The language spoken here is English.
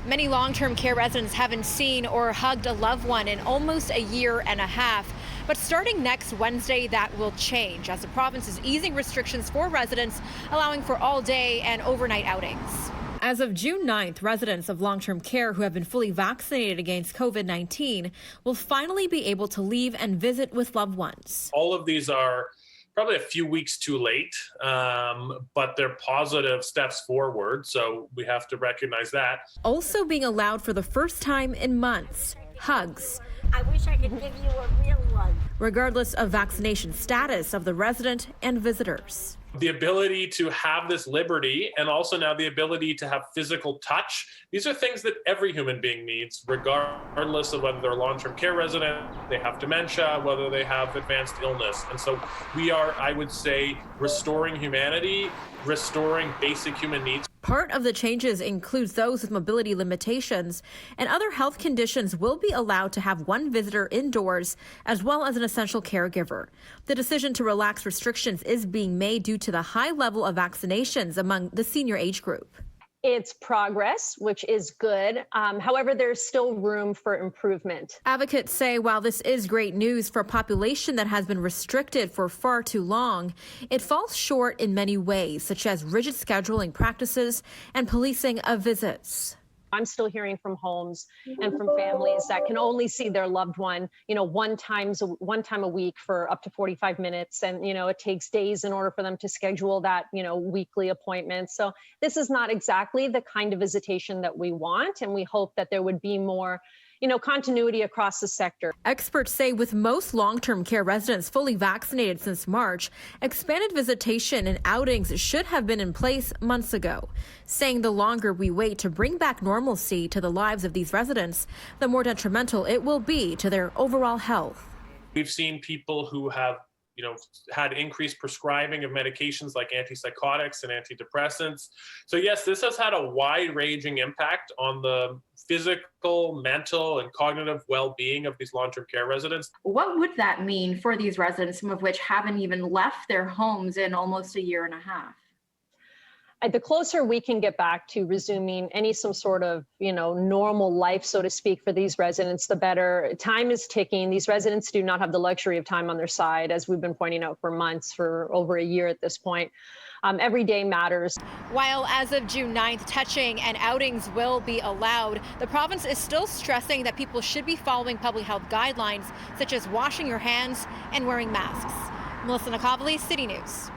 Many long-term care residents haven't seen or hugged a loved one in almost a year and a half. But starting next Wednesday, that will change as the province is easing restrictions for residents, allowing for all-day and overnight outings. As of June 9th, residents of long-term care who have been fully vaccinated against COVID-19 will finally be able to leave and visit with loved ones. All of these are probably a few weeks too late, but they're positive steps forward, so we have to recognize that. Also being allowed for the first time in months, hugs. I wish I could give you a real one. Regardless of vaccination status of the resident and visitors. The ability to have this liberty and also now the ability to have physical touch. These are things that every human being needs, regardless of whether they're a long-term care resident, they have dementia, whether they have advanced illness. And so we are, I would say, restoring humanity, restoring basic human needs. Part of the changes includes those with mobility limitations, and other health conditions will be allowed to have one visitor indoors as well as an essential caregiver. The decision to relax restrictions is being made due to the high level of vaccinations among the senior age group. It's progress, which is good. However, there's still room for improvement. Advocates say while this is great news for a population that has been restricted for far too long, it falls short in many ways, such as rigid scheduling practices and policing of visits. I'm still hearing from homes and from families that can only see their loved one, one time a week for up to 45 minutes. And, it takes days in order for them to schedule that, weekly appointment. So this is not exactly the kind of visitation that we want. And we hope that there would be more continuity across the sector. Experts say with most long-term care residents fully vaccinated since March, expanded visitation and outings should have been in place months ago, saying the longer we wait to bring back normalcy to the lives of these residents, the more detrimental it will be to their overall health. We've seen people who have had increased prescribing of medications like antipsychotics and antidepressants. So yes, this has had a wide-ranging impact on the physical, mental, and cognitive well-being of these long-term care residents. What would that mean for these residents, some of which haven't even left their homes in almost a year and a half? The closer we can get back to resuming some sort of, normal life, so to speak, for these residents, the better. Time is ticking. These residents do not have the luxury of time on their side, as we've been pointing out for months, for over a year at this point. Every day matters. While as of June 9th, touching and outings will be allowed, the province is still stressing that people should be following public health guidelines, such as washing your hands and wearing masks. Nakhavoly, City News.